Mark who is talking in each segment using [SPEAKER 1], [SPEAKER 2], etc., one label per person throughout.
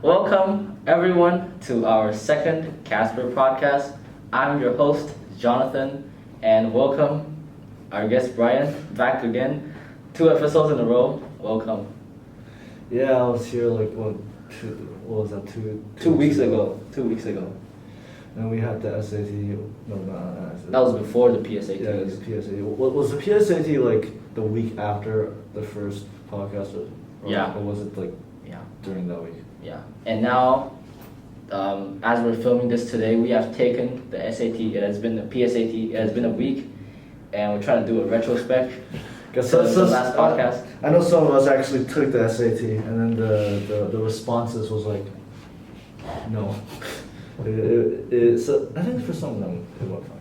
[SPEAKER 1] Welcome everyone to our second Kasper Podcast. I'm your host, Jonathan, and welcome our guest Brian back again. 2 episodes in a row. Welcome.
[SPEAKER 2] Yeah, I was here like what was that?
[SPEAKER 1] Two weeks ago. 2 weeks ago.
[SPEAKER 2] And we had the SAT. No.
[SPEAKER 1] That was before the PSATs.
[SPEAKER 2] Yeah, it was the PSAT. Was the PSAT like the week after the first podcast?
[SPEAKER 1] Yeah.
[SPEAKER 2] Or was it like
[SPEAKER 1] Yeah.
[SPEAKER 2] during that week?
[SPEAKER 1] Yeah. And now, as we're filming this today, we have taken the SAT. It has been the PSAT. It has been a week, and we're trying to do a retrospect.
[SPEAKER 2] Guess
[SPEAKER 1] the last podcast.
[SPEAKER 2] I know some of us actually took the SAT, and then the responses was like, no. So I think for some of them it went fine.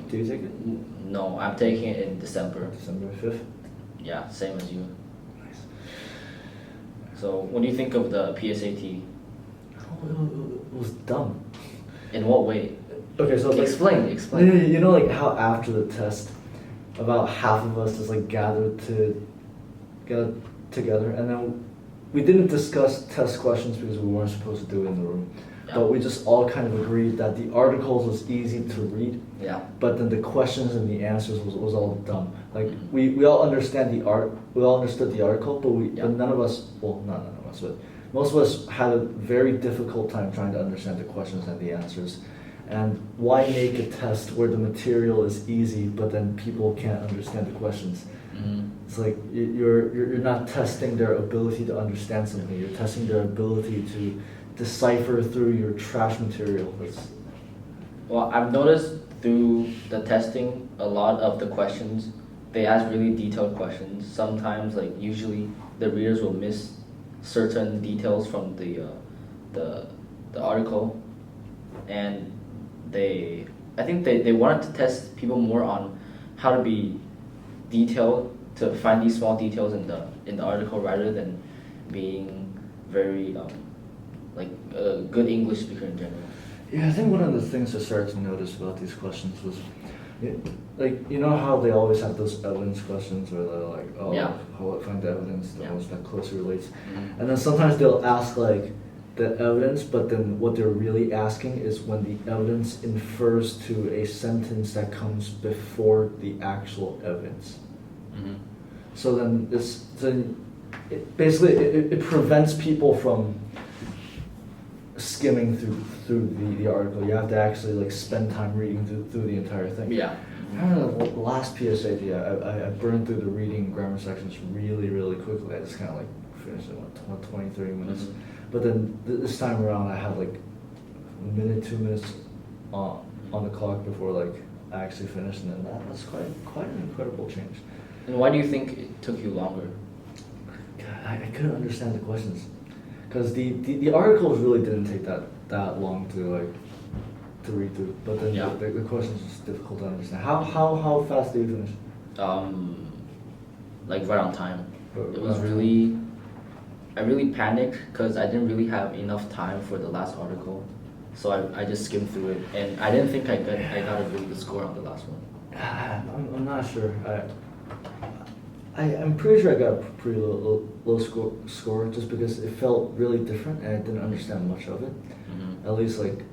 [SPEAKER 2] Do you take it?
[SPEAKER 1] No, I'm taking it in December.
[SPEAKER 2] December 5th?
[SPEAKER 1] Yeah, same as you.
[SPEAKER 2] Nice.
[SPEAKER 1] So, what do you think of the PSAT?
[SPEAKER 2] It was dumb.
[SPEAKER 1] In what way?
[SPEAKER 2] Okay, so like,
[SPEAKER 1] Explain.
[SPEAKER 2] You know, like how after the test, about half of us just like gathered together, and then we didn't discuss test questions because we weren't supposed to do it in the room.
[SPEAKER 1] Yeah.
[SPEAKER 2] But we just all kind of agreed that the articles was easy to read.
[SPEAKER 1] Yeah.
[SPEAKER 2] But then the questions and the answers was all dumb. Like we all understand we all understood the article, but none of us, well, not none of us, but most of us had a very difficult time trying to understand the questions and the answers. And why make a test where the material is easy, but then people can't understand the questions?
[SPEAKER 1] Mm-hmm.
[SPEAKER 2] It's like you're not testing their ability to understand something. You're testing their ability to decipher through your trash material.
[SPEAKER 1] Well, I've noticed through the testing, a lot of the questions, they ask really detailed questions. Sometimes, like usually, the readers will miss certain details from the article, and I think they wanted to test people more on how to be detailed, to find these small details in the article, rather than being very like a good English speaker in general.
[SPEAKER 2] Yeah, I think one of the things I started to notice about these questions was, like, you know how they always have those evidence questions where they're like, oh, how I find the evidence that closely relates, and then sometimes they'll ask like the evidence, but then what they're really asking is when the evidence infers to a sentence that comes before the actual evidence.
[SPEAKER 1] Mm-hmm.
[SPEAKER 2] So then it prevents people from skimming through the article. You have to actually like spend time reading through the entire thing.
[SPEAKER 1] Yeah.
[SPEAKER 2] I don't know, the last PSAT, I burned through the reading and grammar sections really quickly. I just kind of like finished in 20, 30 minutes.
[SPEAKER 1] Mm-hmm.
[SPEAKER 2] But then this time around I had like a minute, 2 minutes on the clock before like I actually finished, and then that's quite an incredible change.
[SPEAKER 1] And why do you think it took you longer?
[SPEAKER 2] God, I couldn't understand the questions. Because the articles really didn't take that long to read through, but then the questions was difficult to understand. How fast did you finish?
[SPEAKER 1] Like right on time. It was really, I really panicked because I didn't really have enough time for the last article, so I just skimmed through it, and I didn't think I got a really good score on the last one.
[SPEAKER 2] I'm not sure. I'm pretty sure I got a pretty low score just because it felt really different and I didn't understand much of it, at least like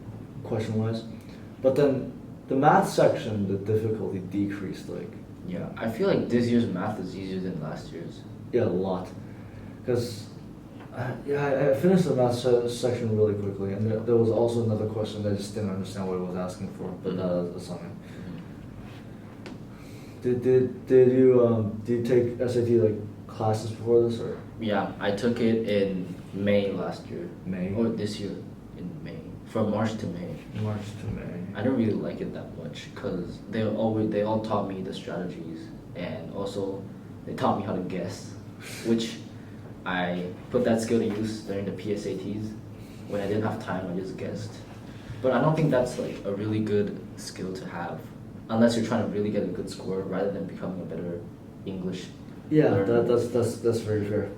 [SPEAKER 2] question-wise. But then the math section, the difficulty decreased. Like
[SPEAKER 1] I feel like this year's math is easier than last year's.
[SPEAKER 2] Yeah, a lot. Because I finished the math section really quickly, and there was also another question that I just didn't understand what it was asking for, but that's something. Did you take SAT like classes before this, or?
[SPEAKER 1] Yeah, I took it in May last year.
[SPEAKER 2] May?
[SPEAKER 1] Or this year in May, from March to May.
[SPEAKER 2] March to May.
[SPEAKER 1] I didn't really like it that much because they all taught me the strategies, and also they taught me how to guess, which I put that skill to use during the PSATs. When I didn't have time, I just guessed. But I don't think that's like a really good skill to have, unless you're trying to really get a good score rather than becoming a better English learner.
[SPEAKER 2] That's very fair.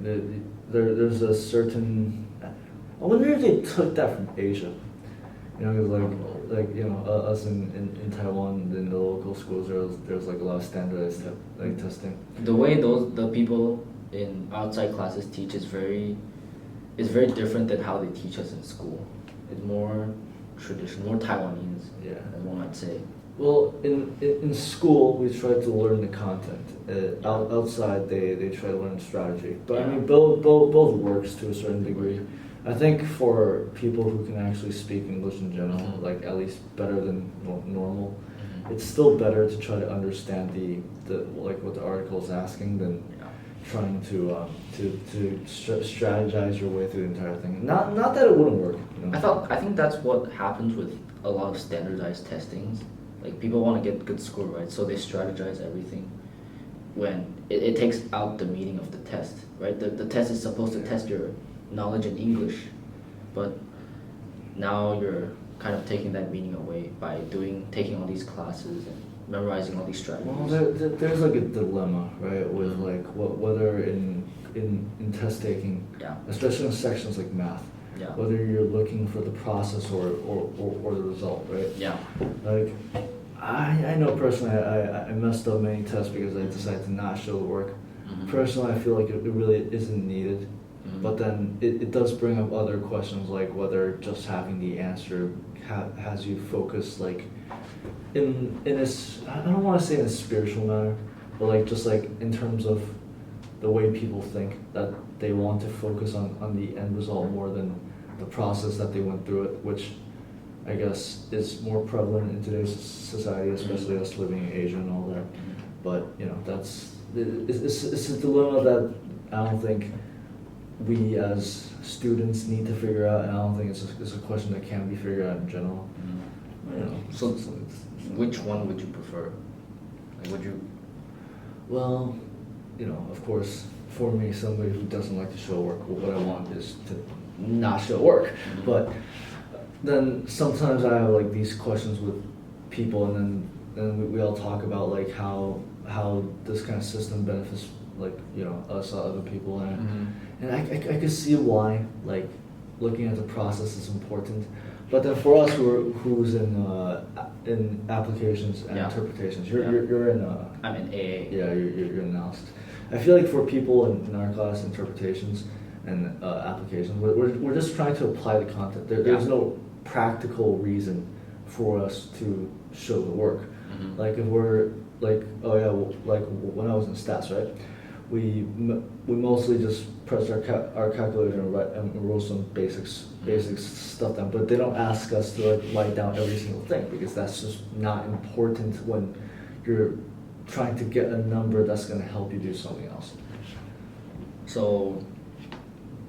[SPEAKER 2] There's a certain. I wonder if they took that from Asia. You know, 'cause like like us in Taiwan in the local schools there's like a lot of standardized like testing.
[SPEAKER 1] The way the people in outside classes teach is very different than how they teach us in school. It's more traditional, more Taiwanese.
[SPEAKER 2] Yeah.
[SPEAKER 1] As one might say.
[SPEAKER 2] Well, in school we try to learn the content. Outside they try to learn strategy. But I mean both works to a certain degree. I think for people who can actually speak English in general, like at least better than normal, it's still better to try to understand the like what the article is asking than trying to strategize your way through the entire thing. Not that it wouldn't work.
[SPEAKER 1] I think that's what happens with a lot of standardized testings. Like people want to get good score, right? So they strategize everything. When it takes out the meaning of the test, right? The test is supposed to test your knowledge in English, but now you're kind of taking that meaning away by taking all these classes and memorizing all these strategies.
[SPEAKER 2] Well, there's like a dilemma, right, with like whether in test taking, especially in sections like math, whether you're looking for the process or the result, right?
[SPEAKER 1] Yeah.
[SPEAKER 2] Like I know personally I messed up many tests because I decided to not show the work. Personally, I feel like it really isn't needed. But then it does bring up other questions like whether just having the answer has you focus like in a, I don't want to say in a spiritual manner, but like just like in terms of the way people think, that they want to focus on the end result more than the process that they went through it, which I guess is more prevalent in today's society, especially us living in Asia and all that. But it's a dilemma that I don't think we as students need to figure out, and I don't think it's a question that can be figured out in general.
[SPEAKER 1] So which one would you prefer? Like, would you?
[SPEAKER 2] Well, of course, for me, somebody who doesn't like to show work, what I want is to not show work. But then sometimes I have like these questions with people, and then we all talk about like how this kind of system benefits like us other people, and I could see why like looking at the process is important, but then for us who's in applications and interpretations, you're in
[SPEAKER 1] I'm in AA.
[SPEAKER 2] Yeah, you're in analysis. I feel like for people in our class, interpretations and applications, we're just trying to apply the content. There's no practical reason for us to show the work. Like if we're like like when I was in stats, right? We mostly just pressed our calculator and wrote some basic stuff down, but they don't ask us to like write down every single thing because that's just not important when you're trying to get a number that's going to help you do something else.
[SPEAKER 1] So,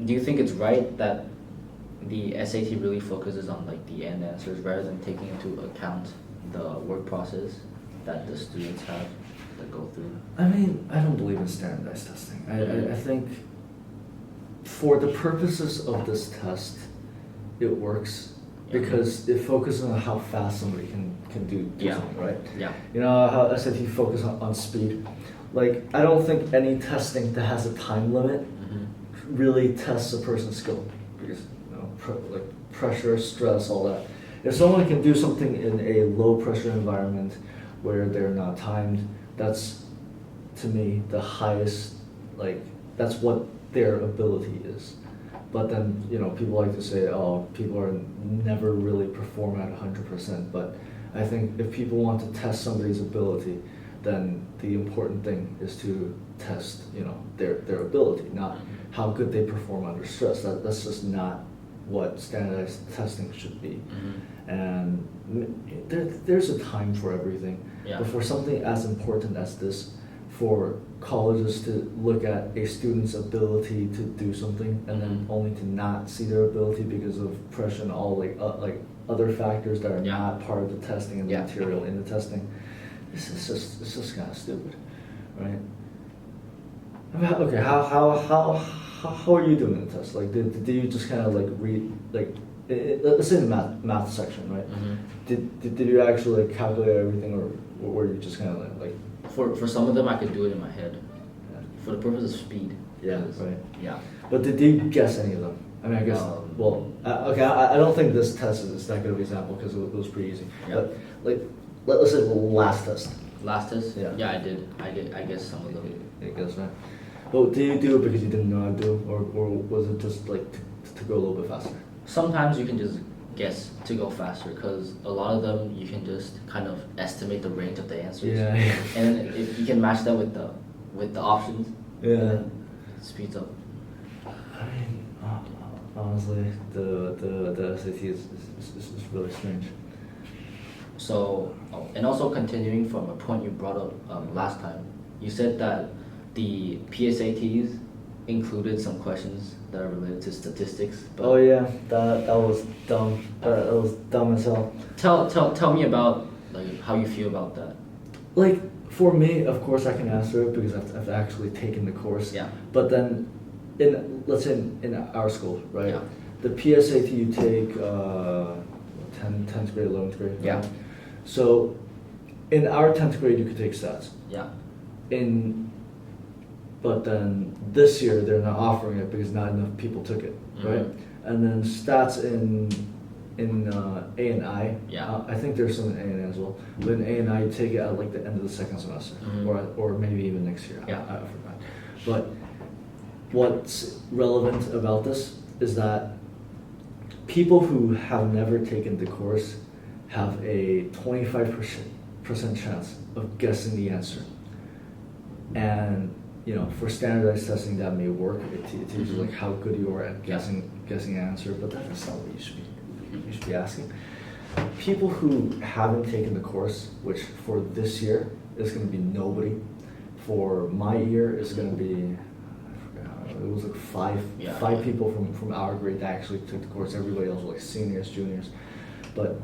[SPEAKER 1] do you think it's right that the SAT really focuses on like the end answers rather than taking into account the work process that the students have to go through?
[SPEAKER 2] I mean, I don't believe in standardized testing. I think for the purposes of this test, it works because it focuses on how fast somebody can do something, right?
[SPEAKER 1] Yeah.
[SPEAKER 2] How SAT focus on speed. Like, I don't think any testing that has a time limit really tests a person's skill because like pressure, stress, all that. If someone can do something in a low pressure environment where they're not timed, that's to me the highest, like that's what their ability is. But then people like to say, oh, people are never really perform at 100%. But I think if people want to test somebody's ability, then the important thing is to test their ability, not how good they perform under stress. That's just not what standardized testing should be. And there's a time for everything. But for something as important as this, for colleges to look at a student's ability to do something and then only to not see their ability because of pressure and all like other factors that are not part of the testing and the material in the testing, it's just kind of stupid, right? Okay, how are you doing the test? Like, did you just kind of like read like? Let's say the math section, right? Did you actually like calculate everything, or were you just kind of like?
[SPEAKER 1] For some of them, I could do it in my head. For the purpose of speed.
[SPEAKER 2] Yeah. Right.
[SPEAKER 1] Yeah.
[SPEAKER 2] But did you guess any of them? I mean, I guess. Okay. I don't think this test is that good of an example because it was pretty easy.
[SPEAKER 1] Yeah.
[SPEAKER 2] But like, let's say the last test.
[SPEAKER 1] Last test?
[SPEAKER 2] Yeah.
[SPEAKER 1] Yeah, I did. I guess some of them.
[SPEAKER 2] I guess, right. Well, did you do it because you didn't know how to do, or was it just like to go a little bit faster?
[SPEAKER 1] Sometimes you can just guess to go faster because a lot of them you can just kind of estimate the range of the answers.
[SPEAKER 2] Yeah.
[SPEAKER 1] And then if you can match that with the options,
[SPEAKER 2] Yeah.
[SPEAKER 1] then it speeds up.
[SPEAKER 2] I mean, honestly, the SAT is really strange.
[SPEAKER 1] So, and also continuing from a point you brought up last time, you said that the PSATs included some questions that are related to statistics. But
[SPEAKER 2] Oh yeah, that was dumb. That was dumb as hell.
[SPEAKER 1] Tell me about like how you feel about that.
[SPEAKER 2] Like for me, of course, I can answer it because I've actually taken the course.
[SPEAKER 1] Yeah.
[SPEAKER 2] But then, let's say in our school, right?
[SPEAKER 1] Yeah.
[SPEAKER 2] The PSAT you take 10th grade, 11th grade. Right?
[SPEAKER 1] Yeah.
[SPEAKER 2] So, in our 10th grade, you could take stats.
[SPEAKER 1] Yeah.
[SPEAKER 2] But then this year they're not offering it because not enough people took it, right? And then stats in A and I.
[SPEAKER 1] Yeah.
[SPEAKER 2] I think there's some in A and I as well. But in A and I, you take it at like the end of the second semester, or maybe even next year.
[SPEAKER 1] Yeah.
[SPEAKER 2] I forgot. But what's relevant about this is that people who have never taken the course have a 25% chance of guessing the answer. And for standardized testing that may work. It teaches like how good you are at guessing an answer, but that's not what you should be asking. People who haven't taken the course, which for this year is going to be nobody. For my year is going to be, I forgot, it was like five people from our grade that actually took the course. Everybody else was like seniors, juniors. But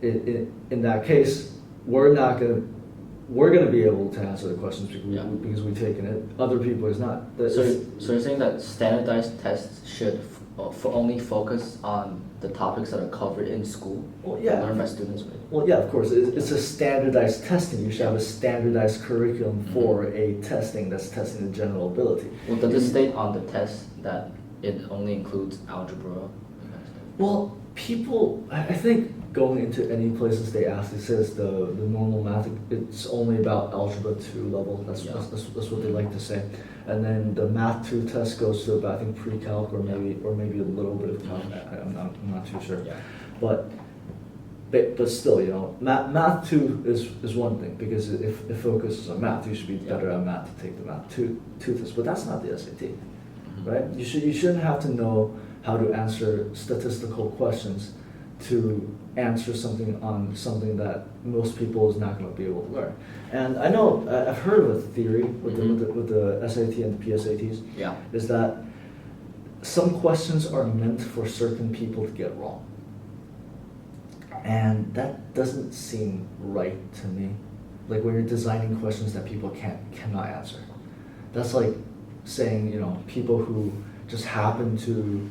[SPEAKER 2] in that case, we're going to be able to answer the questions because we've taken it. Other people is not.
[SPEAKER 1] So you're saying that standardized tests should only focus on the topics that are covered in school?
[SPEAKER 2] Well, yeah.
[SPEAKER 1] Learned by students, right?
[SPEAKER 2] Well, yeah, of course. It's a standardized testing. You should have a standardized curriculum for a testing that's testing the general ability.
[SPEAKER 1] Well, does it state on the test that it only includes algebra?
[SPEAKER 2] Well, I think going into any places they ask, it says the normal math, it's only about algebra 2 level. That's what they like to say. And then the math 2 test goes to about, I think, pre-calc or maybe a little bit of calc. I'm not too sure. Yeah. But still, math 2 is one thing because if it focuses on math, you should be better at math to take the math 2 test. But that's not the SAT, right? You shouldn't have to know how to answer statistical questions to answer something on something that most people is not going to be able to learn. And I know I've heard of a theory with the SAT and the PSATs.
[SPEAKER 1] Yeah.
[SPEAKER 2] Is that some questions are meant for certain people to get wrong, and that doesn't seem right to me. Like when you're designing questions that people cannot answer, that's like saying people who just happen to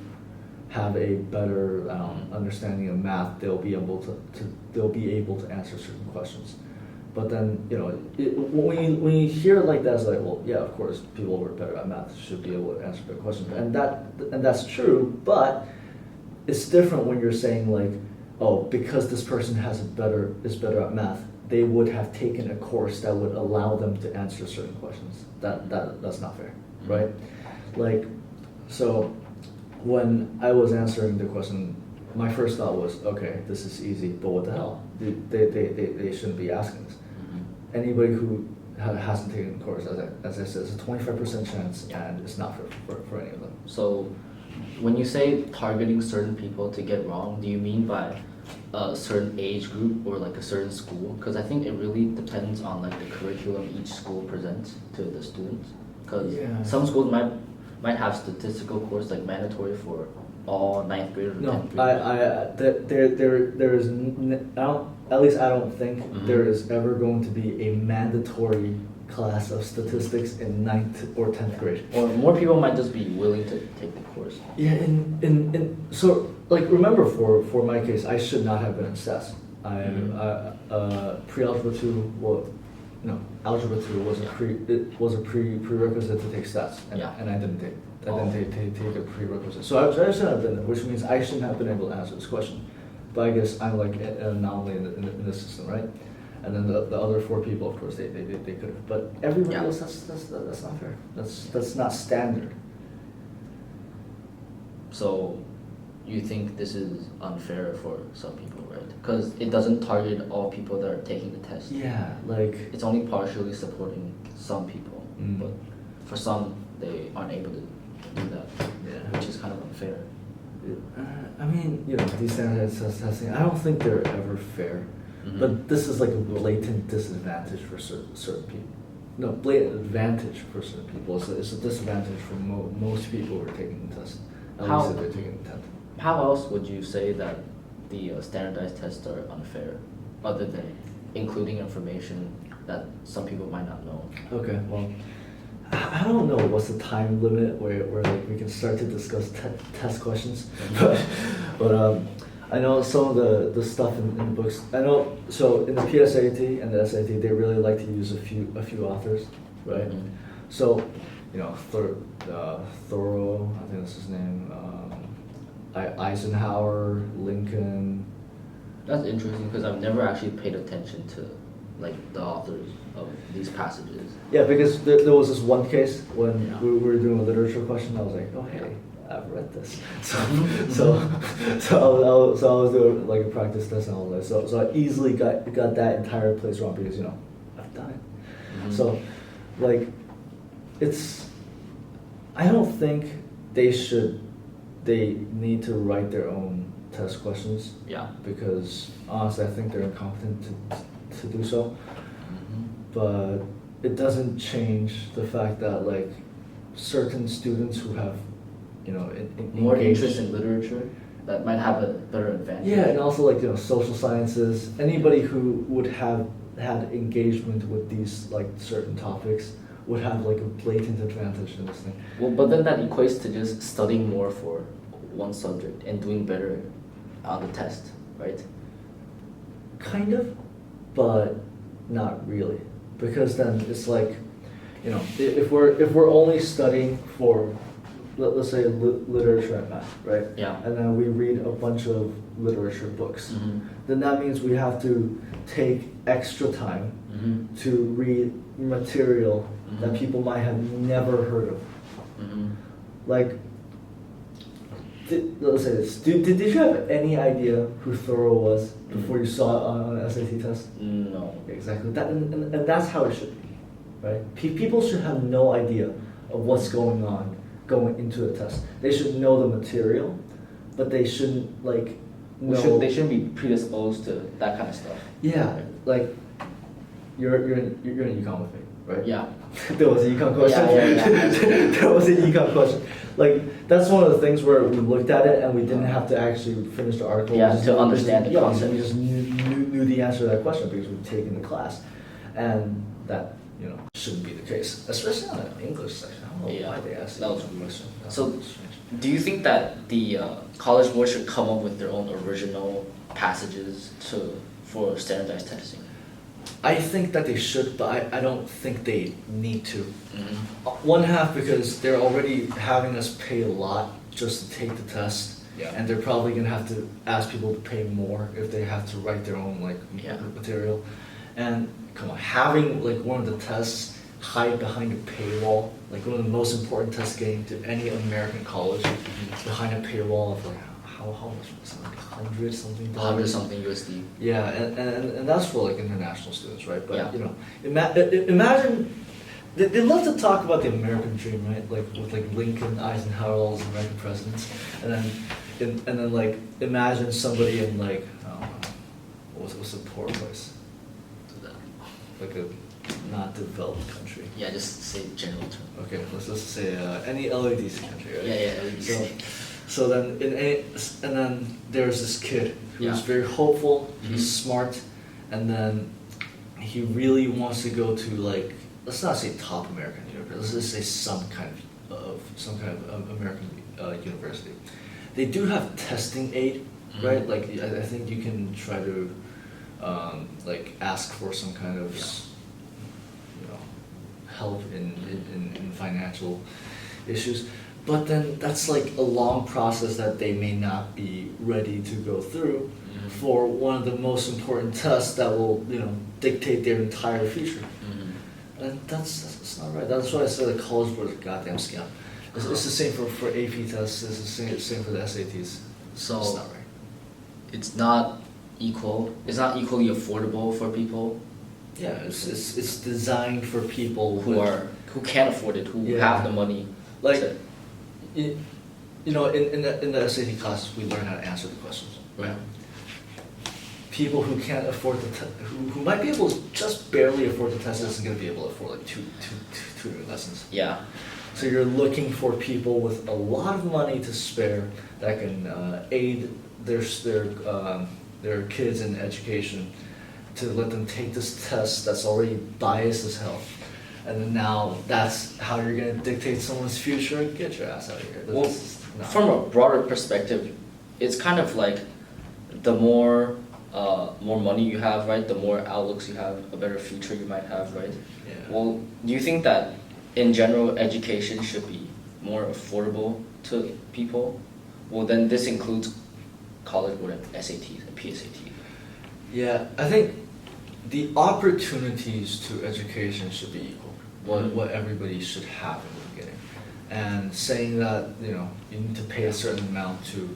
[SPEAKER 2] have a better understanding of math, they'll be able to answer certain questions. But then when you hear it like that, it's like, well, yeah, of course, people who are better at math should be able to answer the question, and that's true. But it's different when you're saying like, oh, because this person is better at math, they would have taken a course that would allow them to answer certain questions. That's not fair, right? Like, so. When I was answering the question, my first thought was, okay, this is easy, but what the hell? They shouldn't be asking this. Anybody who hasn't taken the course, as I said, it's a 25% chance, and it's not for any of them.
[SPEAKER 1] So, when you say targeting certain people to get wrong, do you mean by a certain age group or like a certain school? Because I think it really depends on like the curriculum each school presents to the students. Because some schools might have statistical course like mandatory for all 9th graders or 10th graders.
[SPEAKER 2] There is at least I don't think there is ever going to be a mandatory class of statistics in 9th or 10th grade.
[SPEAKER 1] Or more people might just be willing to take the course.
[SPEAKER 2] Yeah, so like remember for my case, I should not have been in stats. Pre-algebra 2, algebra 2 was a prerequisite to take stats, and I didn't take and then they take a prerequisite. So I shouldn't have been, which means I shouldn't have been able to answer this question. But I guess I'm like an anomaly in the system, right? And then the other 4 people, of course, they could have. But everybody else, that's not fair. That's not standard.
[SPEAKER 1] So, you think this is unfair for some people, right? Because it doesn't target all people that are taking the test.
[SPEAKER 2] Yeah, like
[SPEAKER 1] it's only partially supporting some people, but for some they aren't able to do that, which is kind of unfair.
[SPEAKER 2] I mean, these standardized testing, I don't think they're ever fair. But this is like a blatant disadvantage for certain people. No, blatant advantage for certain people. It's a disadvantage for most people who are taking the test. At least if they're taking the test.
[SPEAKER 1] How else would you say that the standardized tests are unfair, other than including information that some people might not know?
[SPEAKER 2] Okay, well, I don't know what's the time limit where like we can start to discuss test questions, but I know some of the stuff in the books. I know, so in the PSAT and the SAT, they really like to use a few authors, right? So, Thoreau, I think that's his name, Eisenhower, Lincoln.
[SPEAKER 1] That's interesting because I've never actually paid attention to like the authors of these passages.
[SPEAKER 2] Yeah, because there was this one case when we were doing a literature question. I was like, oh hey, I've read this. So I was doing like a practice test and all that. So I easily got that entire place wrong because I've done it. So like I don't think they need to write their own test questions. Yeah. Because honestly, I think they're incompetent to do so. But it doesn't change the fact that like certain students who have,
[SPEAKER 1] more interest in literature that might have a better advantage.
[SPEAKER 2] Yeah, and also like social sciences. Anybody who would have had engagement with these like certain topics would have like a blatant advantage in this thing.
[SPEAKER 1] Well, but then that equates to just studying more for one subject and doing better on the test, right?
[SPEAKER 2] Kind of, but not really, because then it's like, if we're only studying for, let's say literature and math, right? Yeah. And then we read a bunch of literature books. Then that means we have to take extra time to read material that people might have never heard of. Like, let's say this. Did you have any idea who Thoreau was before you saw it on an SAT test?
[SPEAKER 1] No.
[SPEAKER 2] Exactly. And that's how it should be, right? People should have no idea of what's going on going into the test. They should know the material, but they shouldn't like know.
[SPEAKER 1] They shouldn't be predisposed to that kind of stuff.
[SPEAKER 2] Yeah, like you're in econ with me, right?
[SPEAKER 1] Yeah.
[SPEAKER 2] There was a econ question.
[SPEAKER 1] Yeah.
[SPEAKER 2] There was a econ question. Like that's one of the things where we looked at it and we didn't have to actually finish the article.
[SPEAKER 1] Yeah, to understand the concept.
[SPEAKER 2] We just knew the answer to that question because we've taken the class, and that shouldn't be the case, especially on an English section. I don't know why they asked that question.
[SPEAKER 1] So, do you think that the College Board should come up with their own original passages for standardized testing?
[SPEAKER 2] I think that they should, but I don't think they need to. One half because they're already having us pay a lot just to take the test, and they're probably gonna have to ask people to pay more if they have to write their own material. And come on, having like one of the tests hide behind a paywall, like one of the most important tests getting to any American college, behind a paywall of like how much was it, like $100 something USD. Yeah, and that's for like international students, right? But imagine they love to talk about the American dream, right? Like with like Lincoln, Eisenhower, all those American presidents, and then like imagine somebody in like I don't know, what's a poor place? Like a not developed country.
[SPEAKER 1] Yeah, just say general term.
[SPEAKER 2] Okay, let's just say any LADC country, right?
[SPEAKER 1] Yeah, LADC.
[SPEAKER 2] So then and then there's this kid who's very hopeful, he's smart, and then he really wants to go to like, let's not say top American university, let's just say some kind of American university. They do have testing aid, right? Like I think you can try to like ask for some kind of help in financial issues, but then that's like a long process that they may not be ready to go through for one of the most important tests that will, dictate their entire future. And that's not right. That's why I said the College Board is a goddamn scam. It's the same for AP tests. It's the same for the SATs.
[SPEAKER 1] So
[SPEAKER 2] it's not right.
[SPEAKER 1] It's not equal. It's not equally affordable for people.
[SPEAKER 2] Yeah, it's designed for people
[SPEAKER 1] who can't afford it, who have the money.
[SPEAKER 2] Like, in the SAT classes, we learn how to answer the questions.
[SPEAKER 1] Right.
[SPEAKER 2] People who can't afford who might be able to just barely afford the test isn't going to be able to afford like two lessons.
[SPEAKER 1] Yeah.
[SPEAKER 2] So you're looking for people with a lot of money to spare that can aid their kids in education, to let them take this test that's already biased as hell. And then now that's how you're going to dictate someone's future. Get your ass out of here.
[SPEAKER 1] Well, from a broader perspective, it's kind of like the more money you have, right, the more outlooks you have, a better future you might have, right?
[SPEAKER 2] Yeah.
[SPEAKER 1] Well, do you think that in general education should be more affordable to people? Well, then this includes College Board and SATs and PSATs.
[SPEAKER 2] Yeah, I think the opportunities to education should be equal. What everybody should have in the beginning. And saying that, you need to pay a certain amount to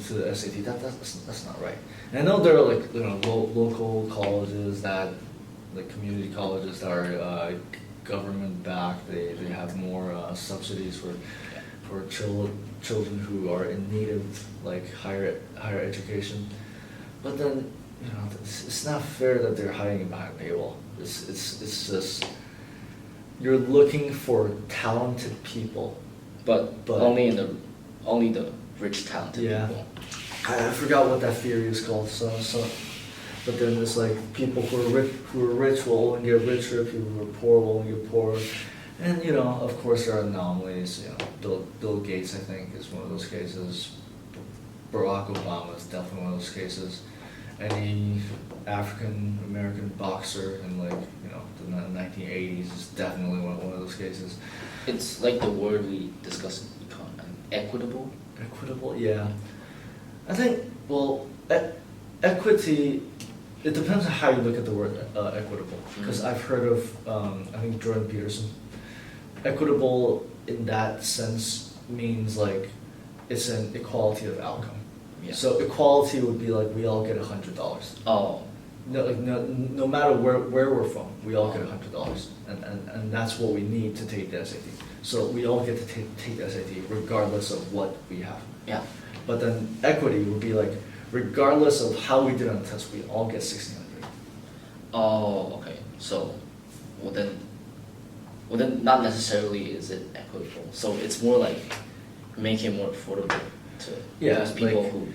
[SPEAKER 2] the SAT, that's not right. And I know there are like local colleges that, like community colleges that are government backed. They have more subsidies for children who are in need of like higher education. But then it's not fair that they're hiding it behind a paywall. It's just you're looking for talented people, but only
[SPEAKER 1] the rich talented people.
[SPEAKER 2] I forgot what that theory is called. So but then there's like people who are rich will only get richer, people who are poor will only get poorer. And of course there are anomalies. Bill Gates, I think, is one of those cases. Barack Obama is definitely one of those cases. Any African American boxer in the 1980s is definitely one of those cases.
[SPEAKER 1] It's like the word we discussed in econ, equitable.
[SPEAKER 2] Equitable, yeah. I think equity. It depends on how you look at the word equitable. Because I've heard of I think Jordan Peterson. Equitable in that sense means like it's an equality of outcome. Yeah. So equality would be like we all get $100.
[SPEAKER 1] Oh.
[SPEAKER 2] No matter where we're from, we all get $100, and that's what we need to take the SAT. So we all get to take the SAT regardless of what we have.
[SPEAKER 1] Yeah.
[SPEAKER 2] But then equity would be like regardless of how we did on the test, we all get 1,600.
[SPEAKER 1] Oh, okay. So, well then, not necessarily is it equitable. So it's more like making it more affordable to those people who.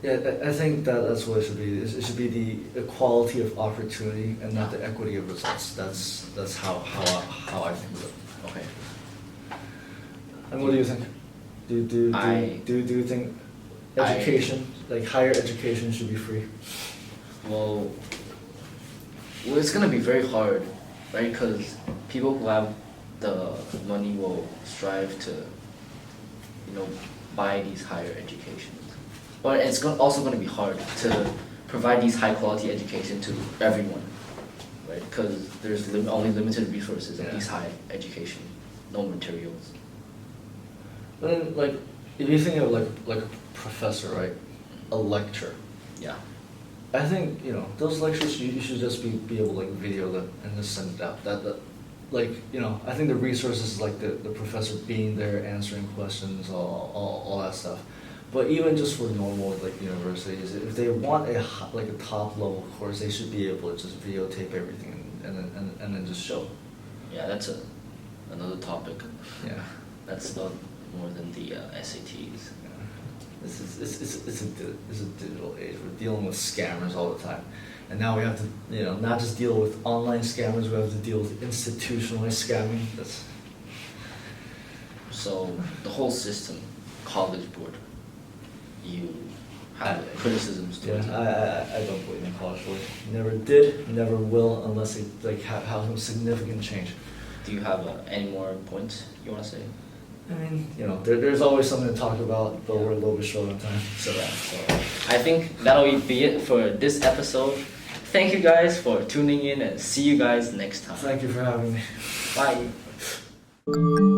[SPEAKER 2] Yeah, I think that's what it should be. It should be the equality of opportunity and not the equity of results. That's how I think of it.
[SPEAKER 1] Okay.
[SPEAKER 2] And what do you think? Do you think education, like higher education, should be free?
[SPEAKER 1] Well, it's gonna be very hard, right? Because people who have the money will strive to, buy these higher educations. But it's also going to be hard to provide these high quality education to everyone, right? Because there's only limited resources of these high education, no materials.
[SPEAKER 2] But then, like, if you think of like a professor, right, a lecture.
[SPEAKER 1] Yeah.
[SPEAKER 2] I think those lectures you should just be able to like video them and just send it out. I think the resources like the professor being there, answering questions, all that stuff. But even just for normal like universities, if they want a top level course, they should be able to just videotape everything and then just show.
[SPEAKER 1] Yeah, that's another topic.
[SPEAKER 2] Yeah.
[SPEAKER 1] That's not more than the SATs.
[SPEAKER 2] Yeah. It's a digital age. We're dealing with scammers all the time, and now we have to not just deal with online scammers. We have to deal with institutionalized scamming.
[SPEAKER 1] So the whole system, College Board. You have criticisms towards it.
[SPEAKER 2] I don't believe in College Board. Never did, never will, unless they have some significant change.
[SPEAKER 1] Do you have any more points you want to say?
[SPEAKER 2] I mean, there's always something to talk about, but we're a little bit short on time.
[SPEAKER 1] So I think that'll be it for this episode. Thank you guys for tuning in and see you guys next time.
[SPEAKER 2] Thank you for having me.
[SPEAKER 1] Bye.